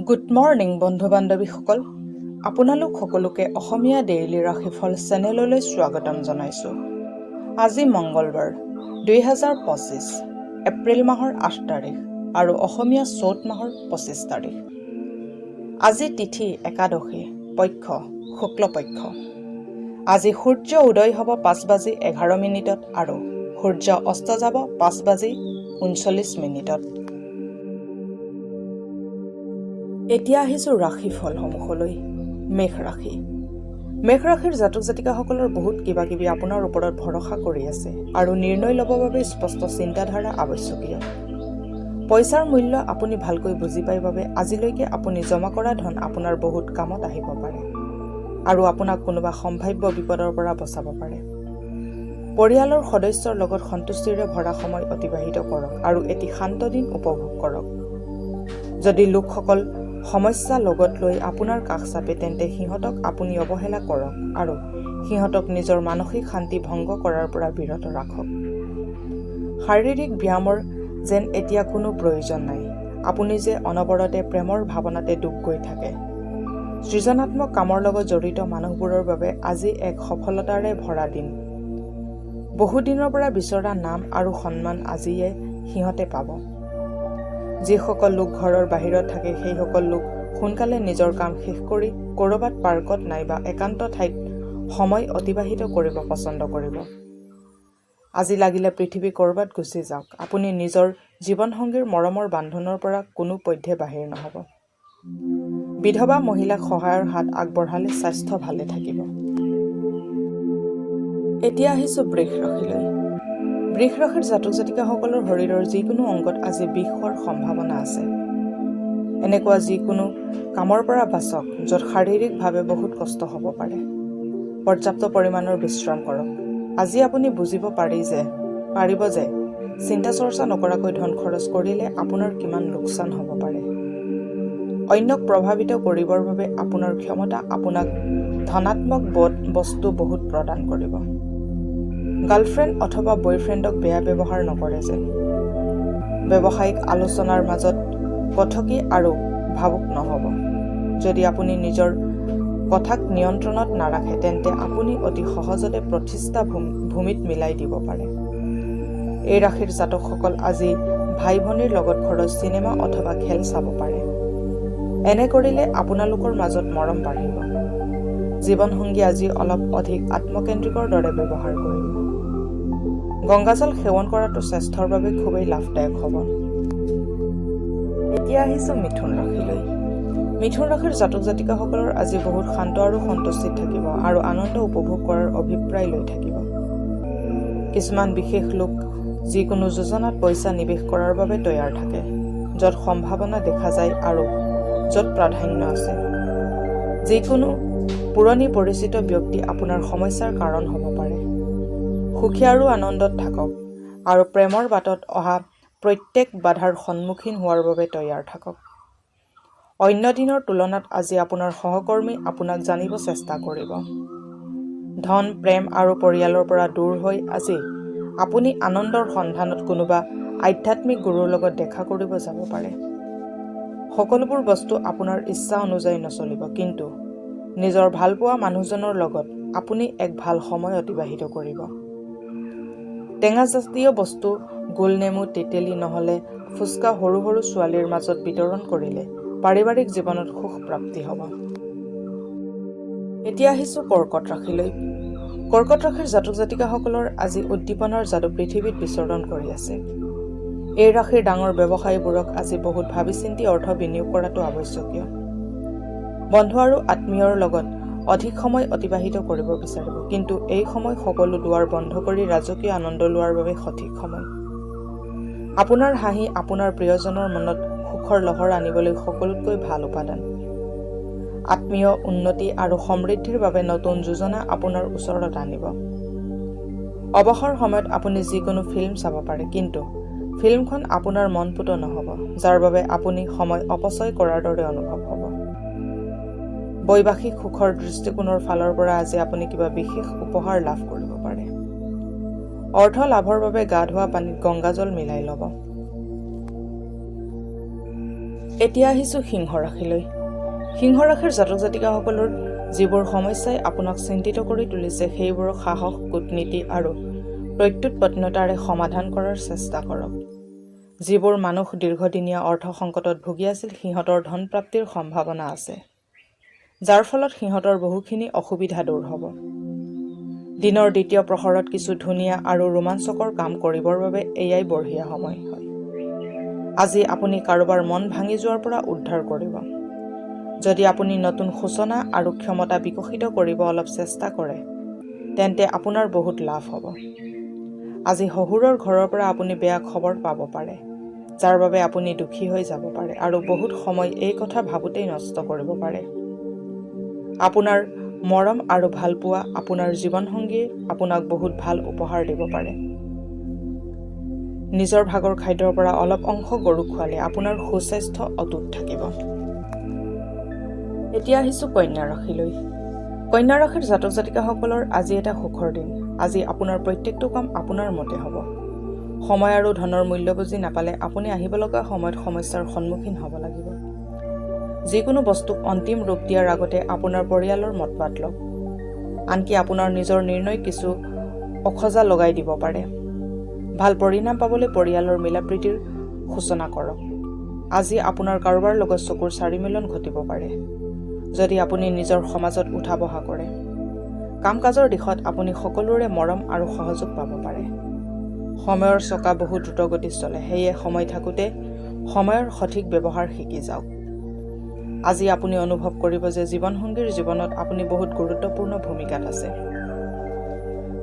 Good morning বন্ধু বান্ধৱীসকল, আপোনালোক সকলোকে অসমীয়া ডেইলি ৰাশিফল চেনেললৈ স্বাগতম জনাইছোঁ। আজি মঙ্গলবাৰ 2025 এপ্ৰিল মাহৰ 8 তাৰিখ আৰু অসমীয়া চ'ত মাহৰ 25 তাৰিখ। আজি তিথি একাদশী, পক্ষ শুক্লপক্ষ। আজি সূৰ্য উদয় হ'ব 5:11 আৰু সূৰ্য অস্ত যাব 5:39। এতিয়া আহিছোঁ ৰাশিফলসমূহলৈ। মেঘ ৰাশি। মেঘ ৰাশিৰ জাতক জাতিকাসকলৰ বহুত কিবা কিবি আপোনাৰ ওপৰত ভৰসা কৰি আছে আৰু নিৰ্ণয় ল'বৰ বাবে স্পষ্ট চিন্তাধাৰা আৱশ্যকীয়। পইচাৰ মূল্য আপুনি ভালকৈ বুজি পায় বাবে আজিলৈকে আপুনি জমা কৰা ধন আপোনাৰ বহুত কামত আহিব পাৰে আৰু আপোনাক কোনোবা সম্ভাৱ্য বিপদৰ পৰা বচাব পাৰে। পৰিয়ালৰ সদস্যৰ লগত সন্তুষ্টিৰে ভৰা সময় অতিবাহিত কৰক আৰু এটি শান্ত দিন উপভোগ কৰক। যদি লোকসকল সমস্যা লগত লৈ আপোনাৰ কাষ চাপে তেন্তে সিহঁতক আপুনি অৱহেলা কৰক আৰু সিহঁতক নিজৰ মানসিক শান্তি ভংগ কৰাৰ পৰা বিৰত ৰাখক। শাৰীৰিক ব্যায়ামৰ যেন এতিয়া কোনো প্ৰয়োজন নাই। আপুনি যে অনবৰতে প্ৰেমৰ ভাৱনাতে ডুব গৈ থাকে। সৃজনাত্মক কামৰ লগত জড়িত মানুহবোৰৰ বাবে আজি এক সফলতাৰে ভৰা দিন। বহুদিনৰ পৰা বিচৰা নাম আৰু সন্মান আজিয়ে সিহঁতে পাব। যিসকল লোক ঘৰৰ বাহিৰত থাকে সেইসকল লোক সোনকালে নিজৰ কাম শেষ কৰি ক'ৰবাত পাৰ্কত নাইবা একান্ত ঠাইত সময় অতিবাহিত কৰিব পছন্দ কৰিব। আজি লাগিলে পৃথিৱী ক'ৰবাত গুচি যাওক, আপুনি নিজৰ জীৱনসংগীৰ মৰমৰ বান্ধোনৰ পৰা কোনো পধ্যে বাহিৰ নহ'ব। বিধৱা মহিলাক সহায়ৰ হাত আগবঢ়ালে স্বাস্থ্য ভালে থাকিব। এতিয়া আহিছোঁ বৃষ ৰাশিলৈ। বৃষ ৰাশিৰ জাতক জাতিকাসকলৰ শৰীৰৰ যিকোনো অংগত আজি বিষ হোৱাৰ সম্ভাৱনা আছে। এনেকুৱা যিকোনো কামৰ পৰা বাচক য'ত শাৰীৰিকভাৱে বহুত কষ্ট হ'ব পাৰে। পৰ্যাপ্ত পৰিমাণৰ বিশ্ৰাম কৰক। আজি আপুনি বুজিব পাৰিব যে চিন্তা চৰ্চা নকৰাকৈ ধন খৰচ কৰিলে আপোনাৰ কিমান লোকচান হ'ব পাৰে। অন্যক প্ৰভাৱিত কৰিবৰ বাবে আপোনাৰ ক্ষমতা আপোনাক ধনাত্মক বস্তু বহুত প্ৰদান কৰিব। গাৰ্লফ্ৰেণ্ড অথবা বয়ফ্ৰেণ্ডক বেয়া ব্যৱহাৰ নকৰে যেন। ব্যৱসায়িক আলোচনাৰ মাজত কথকি আৰু ভাবুক নহ'ব। যদি আপুনি নিজৰ কথাক নিয়ন্ত্ৰণত নাৰাখে তেন্তে আপুনি অতি সহজতে প্ৰতিষ্ঠা ভূমিত মিলাই দিব পাৰে। এই ৰাশিৰ জাতকসকল আজি ভাই ভনীৰ লগত ঘৰত চিনেমা অথবা খেল চাব পাৰে। এনে কৰিলে আপোনালোকৰ মাজত মৰম বাঢ়িব। জীৱনসংগী আজি অলপ অধিক আত্মকেন্দ্ৰিকৰ দৰে ব্যৱহাৰ কৰিব। গংগাজল সেৱন কৰাটো স্বাস্থ্যৰ বাবে খুবেই লাভদায়ক হ'ব। এতিয়া আহিছোঁ মিথুন ৰাশিলৈ। মিথুন ৰাশিৰ জাতক জাতিকাসকলৰ আজি বহুত শান্ত আৰু সন্তুষ্টিত থাকিব আৰু আনন্দ উপভোগ কৰাৰ অভিপ্ৰায় লৈ থাকিব। কিছুমান বিশেষ লোক যিকোনো যোজনাত পইচা নিৱেশ কৰাৰ বাবে তৈয়াৰ থাকে, য'ত সম্ভাৱনা দেখা যায় আৰু য'ত প্ৰাধান্য আছে। যিকোনো পুৰণি পৰিচিত ব্যক্তি আপোনাৰ সমস্যাৰ কাৰণ হ'ব পাৰে। সুখী আৰু আনন্দত থাকক আৰু প্ৰেমৰ বাটত অহা প্ৰত্যেক বাধাৰ সন্মুখীন হোৱাৰ বাবে তৈয়াৰ থাকক। অন্য দিনৰ তুলনাত আজি আপোনাৰ সহকৰ্মী আপোনাক জানিব চেষ্টা কৰিব। ধন, প্ৰেম আৰু পৰিয়ালৰ পৰা দূৰ হৈ আজি আপুনি আনন্দৰ সন্ধানত কোনোবা আধ্যাত্মিক গুৰুৰ লগত দেখা কৰিব যাব পাৰে। সকলোবোৰ বস্তু আপোনাৰ ইচ্ছা অনুযায়ী নচলিব, কিন্তু নিজৰ ভালপোৱা মানুহজনৰ লগত আপুনি এক ভাল সময় অতিবাহিত কৰিব। টেঙাজাতীয় বস্তু, গোলনেমু, তেতেলী নহ'লে ফুচকা সৰু সৰু ছোৱালীৰ মাজত বিতৰণ কৰিলে পাৰিবাৰিক জীৱনত সুখ প্ৰাপ্তি হ'ব। এতিয়া আহিছোঁ কৰ্কট ৰাশিলৈ। কৰ্কট ৰাশিৰ জাতক জাতিকাসকলৰ আজি উদ্দীপনাৰ যাদু পৃথিৱীত বিচৰণ কৰি আছে। এই ৰাশিৰ ডাঙৰ ব্যৱসায়ীবোৰক আজি বহুত ভাবি চিন্তি অৰ্থ বিনিয়োগ কৰাটো আৱশ্যকীয়। বন্ধু আৰু আত্মীয়ৰ লগত অধিক সময় অতিবাহিত কৰিব বিচাৰিব, কিন্তু এই সময় সকলো দুৱাৰ বন্ধ কৰি ৰাজকীয় আনন্দ লোৱাৰ বাবে সঠিক সময়। আপোনাৰ হাঁহি আপোনাৰ প্ৰিয়জনৰ মনত সুখৰ লহৰ আনিবলৈ সকলোতকৈ ভাল উপাদান। আত্মীয় উন্নতি আৰু সমৃদ্ধিৰ বাবে নতুন যোজনা আপোনাৰ ওচৰত আনিব। অৱসৰ সময়ত আপুনি যিকোনো ফিল্ম চাব পাৰে, কিন্তু ফিল্মখন আপোনাৰ মনপুত নহ'ব, যাৰ বাবে আপুনি সময় অপচয় কৰাৰ দৰে অনুভৱ হ'ব। বৈবাহিক সুখৰ দৃষ্টিকোণৰ ফালৰ পৰা আজি আপুনি কিবা বিশেষ উপহাৰ লাভ কৰিব পাৰে। অৰ্থ লাভৰ বাবে গা ধোৱা পানীত গংগাজল মিলাই ল'ব। এতিয়া আহিছোঁ সিংহ ৰাশিলৈ। সিংহ ৰাশিৰ জাতক জাতিকাসকলৰ যিবোৰ সমস্যাই আপোনাক চিন্তিত কৰি তুলিছে সেইবোৰক সাহস, কূটনীতি আৰু প্ৰত্যুৎপন্নতাৰে সমাধান কৰাৰ চেষ্টা কৰক। যিবোৰ মানুহ দীৰ্ঘদিনীয়া অৰ্থ সংকটত ভুগি আছিল সিহঁতৰ ধন প্ৰাপ্তিৰ সম্ভাৱনা আছে, যাৰ ফলত সিহঁতৰ বহুখিনি অসুবিধা দূৰ হ'ব। দিনৰ দ্বিতীয় প্ৰহৰত কিছু ধুনীয়া আৰু ৰোমাঞ্চকৰ কাম কৰিবৰ বাবে এয়াই বঢ়িয়া সময় হয়। আজি আপুনি কাৰোবাৰ মন ভাঙি যোৱাৰ পৰা উদ্ধাৰ কৰিব। যদি আপুনি নতুন সূচনা আৰু ক্ষমতা বিকশিত কৰিব অলপ চেষ্টা কৰে তেন্তে আপোনাৰ বহুত লাভ হ'ব। আজি শহুৰৰ ঘৰৰ পৰা আপুনি বেয়া খবৰ পাব পাৰে, যাৰ বাবে আপুনি দুখী হৈ যাব পাৰে আৰু বহুত সময় এই কথা ভাবোঁতেই নষ্ট কৰিব পাৰে। আপোনাৰ মৰম আৰু ভালপোৱা আপোনাৰ জীৱনসংগীয়ে আপোনাক বহুত ভাল উপহাৰ দিব পাৰে। নিজৰ ভাগৰ খাদ্যৰ পৰা অলপ অংশ গৰুক খোৱালে আপোনাৰ সুস্বাস্থ্য অটুট থাকিব। এতিয়া আহিছোঁ কন্যা ৰাশিলৈ। কন্যা ৰাশিৰ জাতক জাতিকাসকলৰ আজি এটা সুখৰ দিন। আজি আপোনাৰ প্ৰত্যেকটো কাম আপোনাৰ মতে হ'ব। সময় আৰু ধনৰ মূল্য বুজি নাপালে আপুনি আহিব লগা সময়ত সমস্যাৰ সন্মুখীন হ'ব লাগিব। যিকোনো বস্তুক অন্তিম ৰূপ দিয়াৰ আগতে আপোনাৰ পৰিয়ালৰ মতবাদ লওক। আনকি আপোনাৰ নিজৰ নিৰ্ণয় কিছু অখজা লগাই দিব পাৰে। ভাল পৰিণাম পাবলৈ পৰিয়ালৰ মিলাপ্ৰীতিৰ সূচনা কৰক। আজি আপোনাৰ কাৰোবাৰ লগত চকুৰ চাৰিমিলন ঘটিব পাৰে যদি আপুনি নিজৰ সমাজত উঠা বহা কৰে। কাম কাজৰ দিশত আপুনি সকলোৰে মৰম আৰু সহযোগ পাব পাৰে। সময়ৰ চকা বহুত দ্ৰুতগতিত চলে, সেয়ে সময় থাকোঁতে সময়ৰ সঠিক ব্যৱহাৰ শিকি যাওক। আজি আপুনি অনুভৱ কৰিব যে জীৱনসংগীৰ জীৱনত আপুনি বহুত গুৰুত্বপূৰ্ণ ভূমিকাত আছে।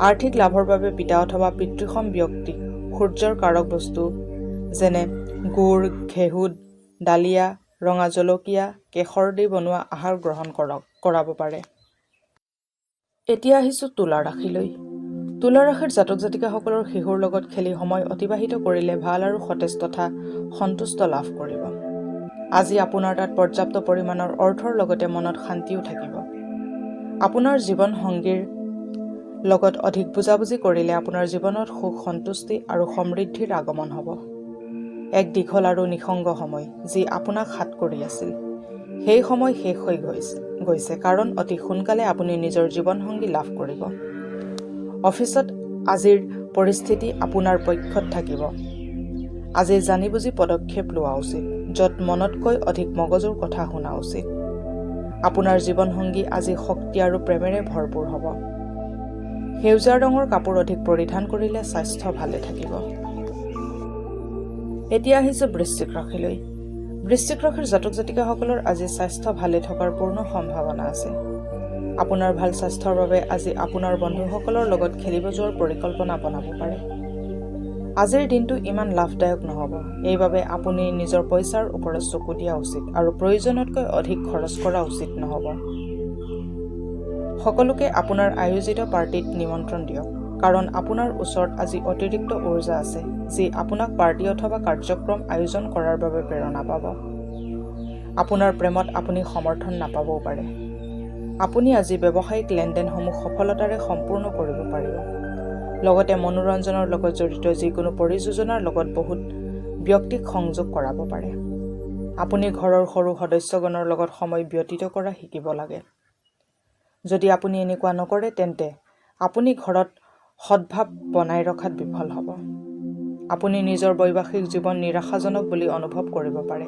আৰ্থিক লাভৰ বাবে পিতা অথবা পিতৃসম ব্যক্তিক সূৰ্যৰ কাৰক বস্তু যেনে গুড়, ঘেঁহু, ডালিয়া, ৰঙা জলকীয়া, কেশৰ দি বনোৱা আহাৰ গ্ৰহণ কৰাব পাৰে। এতিয়া আহিছোঁ তুলা ৰাশিলৈ। তুলা ৰাশিৰ জাতক জাতিকাসকলৰ শিশুৰ লগত খেলি সময় অতিবাহিত কৰিলে ভাল আৰু সতেজ তথা সন্তুষ্ট লাভ কৰিব। আজি আপোনাৰ তাত পৰ্যাপ্ত পৰিমাণৰ অৰ্থৰ লগতে মনত শান্তিও থাকিব। আপোনাৰ জীৱন সংগীৰ লগত অধিক বুজাবুজি কৰিলে আপোনাৰ জীৱনত সুখ, সন্তুষ্টি আৰু সমৃদ্ধিৰ আগমন হ'ব। এক দীঘল আৰু নিঃসংগ সময় যি আপোনাক হাত কৰি আছিল, সেই সময় শেষ হৈ গৈছে কাৰণ অতি সোনকালে আপুনি নিজৰ জীৱনসংগী লাভ কৰিব। অফিচত আজিৰ পৰিস্থিতি আপোনাৰ পক্ষত থাকিব। আজি জানি বুজি পদক্ষেপ লোৱা উচিত, য'ত মনতকৈ অধিক মগজুৰ কথা শুনা উচিত। আপোনাৰ জীৱনসংগী আজি শক্তি আৰু প্ৰেমেৰে ভৰপূৰ হ'ব। সেউজীয়া ৰঙৰ কাপোৰ অধিক পৰিধান কৰিলে স্বাস্থ্য ভালে থাকিব। এতিয়া আহিছোঁ বৃশ্চিক ৰাশিলৈ। বৃশ্চিক ৰাশিৰ জাতক জাতিকাসকলৰ আজি স্বাস্থ্য ভালে থকাৰ পূৰ্ণ সম্ভাৱনা আছে। আপোনাৰ ভাল স্বাস্থ্যৰ বাবে আজি আপোনাৰ বন্ধুসকলৰ লগত খেলিব যোৱাৰ পৰিকল্পনা বনাব পাৰে। আজিৰ দিনটো ইমান লাভদায়ক নহ'ব, এইবাবে আপুনি নিজৰ পইচাৰ ওপৰত চকু দিয়া উচিত আৰু প্ৰয়োজনতকৈ অধিক খৰচ কৰা উচিত নহ'ব। সকলোকে আপোনাৰ আয়োজিত পাৰ্টিত নিমন্ত্ৰণ দিয়ক, কাৰণ আপোনাৰ ওচৰত আজি অতিৰিক্ত উৰ্জা আছে যি আপোনাক পাৰ্টি অথবা কাৰ্যক্ৰম আয়োজন কৰাৰ বাবে প্ৰেৰণা পাব। আপোনাৰ প্ৰেমত আপুনি সমৰ্থন নাপাবও পাৰে। আপুনি আজি ব্যৱসায়িক লেনদেনসমূহ সফলতাৰে সম্পূৰ্ণ কৰিব পাৰিব। লগতে মনোৰঞ্জনৰ লগত জড়িত যিকোনো পৰিযোজনাৰ লগত বহুত ব্যক্তিক সংযোগ কৰাব পাৰে। আপুনি ঘৰৰ সৰু সদস্যগণৰ লগত সময় ব্যতীত কৰা শিকিব লাগে। যদি আপুনি এনেকুৱা নকৰে তেন্তে আপুনি ঘৰত সদ্ভাৱ বনাই ৰখাত বিফল হ'ব। আপুনি নিজৰ বৈবাহিক জীৱন নিৰাশাজনক বুলি অনুভৱ কৰিব পাৰে।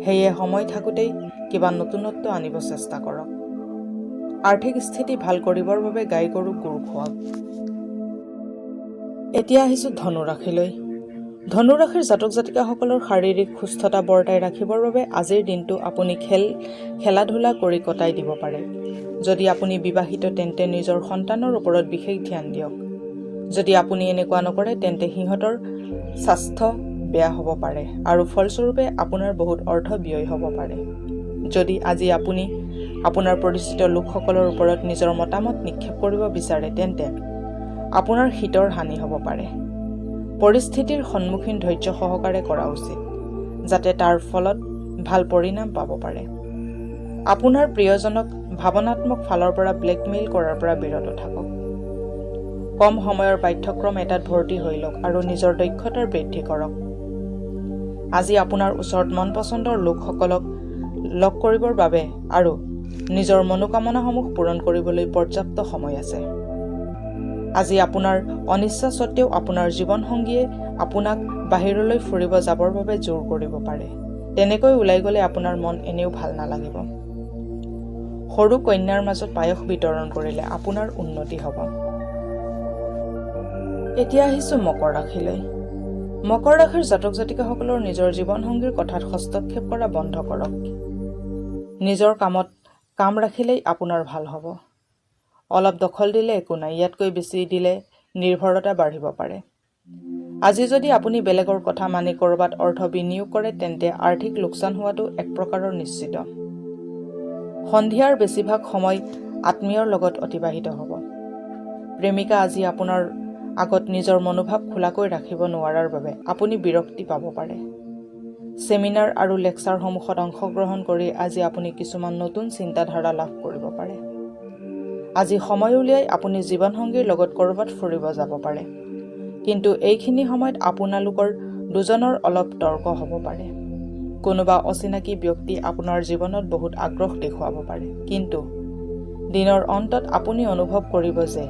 সেয়ে সময় থাকোঁতেই কিবা নতুনত্ব আনিব চেষ্টা কৰক। আৰ্থিক স্থিতি ভাল কৰিবৰ বাবে গাই গৰুক গুৰ খুৱাওক। এতিয়া আহিছোঁ ধনু ৰাশিলৈ। ধনু ৰাশিৰ জাতক জাতিকাসকলৰ শাৰীৰিক সুস্থতা বৰ্তাই ৰাখিবৰ বাবে আজিৰ দিনটো আপুনি খেলা ধূলা কৰি কটাই দিব পাৰে। যদি আপুনি বিবাহিত তেন্তে নিজৰ সন্তানৰ ওপৰত বিশেষ ধ্যান দিয়ক। যদি আপুনি এনেকুৱা নকৰে তেন্তে সিহঁতৰ স্বাস্থ্য বেয়া হ'ব পাৰে আৰু ফলস্বৰূপে আপোনাৰ বহুত অৰ্থ ব্যয় হ'ব পাৰে। যদি আজি আপুনি আপোনাৰ পৰিচিত লোকসকলৰ ওপৰত নিজৰ মতামত নিক্ষেপ কৰিব বিচাৰে তেন্তে আপোনাৰ হিতৰ হানি হ'ব পাৰে। পৰিস্থিতিৰ সন্মুখীন ধৈৰ্য সহকাৰে কৰা উচিত, যাতে তাৰ ফলত ভাল পৰিণাম পাব পাৰে। আপোনাৰ প্ৰিয়জনক ভাৱনাত্মক ফালৰ পৰা ব্লেকমেইল কৰাৰ পৰা বিৰত থাকক। কম সময়ৰ পাঠ্যক্ৰম এটাত ভৰ্তি হৈ লওক আৰু নিজৰ দক্ষতাৰ বৃদ্ধি কৰক। আজি আপোনাৰ ওচৰত মন পচন্দৰ লোকসকলক লগ কৰিবৰ বাবে আৰু নিজৰ মনোকামনাসমূহ পূৰণ কৰিবলৈ পৰ্যাপ্ত সময় আছে। আজি আপোনাৰ অনিচ্ছা সত্ত্বেও আপোনাৰ জীৱনসংগীয়ে আপোনাক বাহিৰলৈ ফুৰিব যাবৰ বাবে জোৰ কৰিব পাৰে। তেনেকৈ ওলাই গ'লে আপোনাৰ মন এনেও ভাল নালাগিব। সৰু কন্যাৰ মাজত পায়স বিতৰণ কৰিলে আপোনাৰ উন্নতি হ'ব। এতিয়া আহিছোঁ মকৰ ৰাশিলৈ। মকৰ ৰাশিৰ জাতক জাতিকাসকলৰ নিজৰ জীৱনসংগীৰ কথাত হস্তক্ষেপ কৰা বন্ধ কৰক। নিজৰ কামত কাম ৰাখিলেই আপোনাৰ ভাল হ'ব। অলপ দখল দিলে একো নাই, ইয়াতকৈ বেছি দিলে নিৰ্ভৰতা বাঢ়িব পাৰে। আজি যদি আপুনি বেলেগৰ কথা মানি ক'ৰবাত অৰ্থ বিনিয়োগ কৰে তেন্তে আৰ্থিক লোকচান হোৱাটো এক প্ৰকাৰৰ নিশ্চিত। সন্ধিয়াৰ বেছিভাগ সময় আত্মীয়ৰ লগত অতিবাহিত হ'ব। প্ৰেমিকা আজি আপোনাৰ আগত নিজৰ মনোভাৱ খোলাকৈ ৰাখিব নোৱাৰাৰ বাবে আপুনি বিৰক্তি পাব পাৰে। ছেমিনাৰ আৰু লেকচাৰসমূহত অংশগ্ৰহণ কৰি আজি আপুনি কিছুমান নতুন চিন্তাধাৰা লাভ কৰিব পাৰে। আজি সময় উলিয়াই আপুনি জীৱনসংগীৰ লগত ক'ৰবাত ফুৰিব যাব পাৰে। কিন্তু এইখিনি সময়ত আপোনালোকৰ দুজনৰ অলপ তৰ্ক হ'ব পাৰে। কোনোবা অচিনাকি ব্যক্তি আপোনাৰ জীৱনত বহুত আগ্ৰহ দেখুৱাব পাৰে। কিন্তু দিনৰ অন্তত আপুনি অনুভৱ কৰিব যে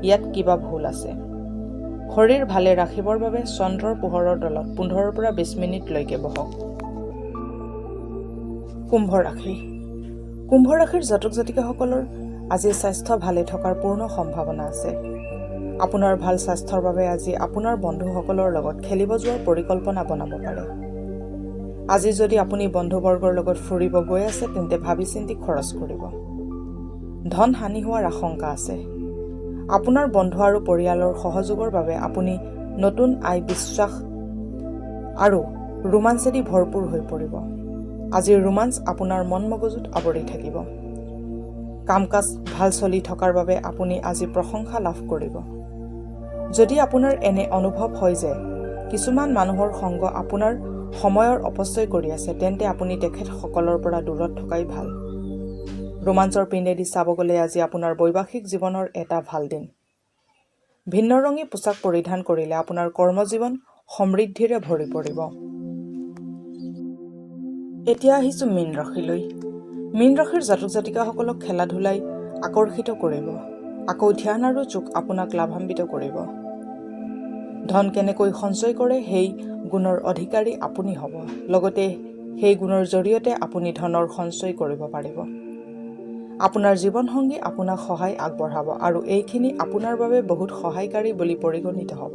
ইয়াত কিবা ভুল আছে। শৰীৰ ভালে ৰাখিবৰ বাবে চন্দ্ৰৰ পোহৰৰ তলত 15 পৰা 20 মিনিটলৈকে বহক। কুম্ভ ৰাশি। কুম্ভ ৰাশিৰ জাতক জাতিকাসকলৰ আজি স্বাস্থ্য ভালে থকাৰ পূৰ্ণ সম্ভাৱনা আছে। আপোনাৰ ভাল স্বাস্থ্যৰ বাবে আজি আপোনাৰ বন্ধুসকলৰ লগত খেলিব যোৱাৰ পৰিকল্পনা বনাব পাৰে। আজি যদি আপুনি বন্ধুবৰ্গৰ লগত ফুৰিব গৈ আছে তেন্তে ভাবি চিন্তি খৰচ কৰিব। ধন হানি হোৱাৰ আশংকা আছে। আপোনাৰ বন্ধু আৰু পৰিয়ালৰ সহযোগৰ বাবে আপুনি নতুন আয় বিশ্বাস আৰু ৰোমাঞ্চেদি ভৰপূৰ হৈ পৰিব। আজিৰ ৰোমাঞ্চ আপোনাৰ মন মগজুত আৱৰি থাকিব। কাম কাজ ভাল চলি থকাৰ বাবে আপুনি আজি প্ৰশংসা লাভ কৰিব। যদি আপোনাৰ এনে অনুভৱ হয় যে কিছুমান মানুহৰ সংগ আপোনাৰ সময়ৰ অপচয় কৰি আছে তেন্তে আপুনি তেখেতসকলৰ পৰা দূৰত থকাই ভাল। ৰোমাঞ্চৰ পিনেদি চাব গ'লে আজি আপোনাৰ বৈবাহিক জীৱনৰ এটা ভাল দিন। ভিন্নৰঙী পোছাক পৰিধান কৰিলে আপোনাৰ কৰ্মজীৱন সমৃদ্ধিৰে ভৰি পৰিব। এতিয়া আহিছোঁ মীন ৰাশিলৈ। মীন ৰাশিৰ জাতক জাতিকাসকলক খেলা ধূলাই আকৰ্ষিত কৰিব। আকৌ ধ্যান আৰু যোগ আপোনাক লাভান্বিত কৰিব। ধন কেনেকৈ সঞ্চয় কৰে সেই গুণৰ অধিকাৰী আপুনি হ'ব। লগতে সেই গুণৰ জৰিয়তে আপুনি ধনৰ সঞ্চয় কৰিব পাৰিব। আপোনাৰ জীৱনসংগী আপোনাক সহায় আগবঢ়াব আৰু এইখিনি আপোনাৰ বাবে বহুত সহায়কাৰী বুলি পৰিগণিত হ'ব।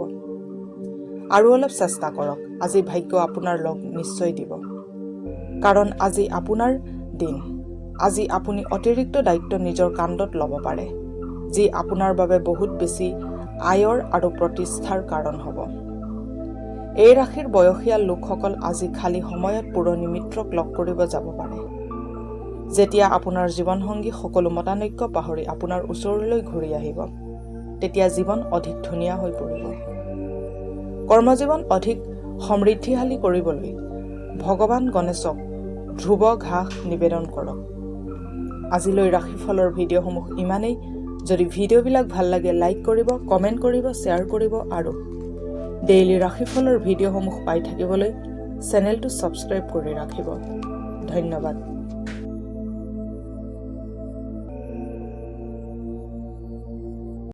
আৰু অলপ চেষ্টা কৰক, আজি ভাগ্য আপোনাৰ লগ নিশ্চয় দিব। কাৰণ আজি আপোনাৰ দিন। আজি আপুনি অতিৰিক্ত দায়িত্ব নিজৰ কান্ধত ল'ব পাৰে, যি আপোনাৰ বাবে বহুত বেছি আয়ৰ আৰু প্ৰতিষ্ঠাৰ কাৰণ হ'ব। এই ৰাশিৰ বয়সীয়াল লোকসকল আজি খালী সময়ত পুৰণি মিত্ৰক লগ কৰিব যাব পাৰে। যেতিয়া আপোনাৰ জীৱনসংগী সকলো মতানৈক্য পাহৰি আপোনাৰ ওচৰলৈ ঘূৰি আহিব, তেতিয়া জীৱন অধিক ধুনীয়া হৈ পৰিব। কৰ্মজীৱন অধিক সমৃদ্ধিশালী কৰিবলৈ ভগৱান গণেশক ধ্ৰুৱ ঘাঁহ নিবেদন কৰক। আজিলৈ ৰাশিফলৰ ভিডিঅ'সমূহ ইমানেই। যদি ভিডিঅ'বিলাক ভাল লাগে লাইক কৰিব, কমেণ্ট কৰিব, শ্বেয়াৰ কৰিব আৰু ডেইলি ৰাশিফলৰ ভিডিঅ'সমূহ পাই থাকিবলৈ চেনেলটো ছাবস্ক্ৰাইব কৰি ৰাখিব। ধন্যবাদ।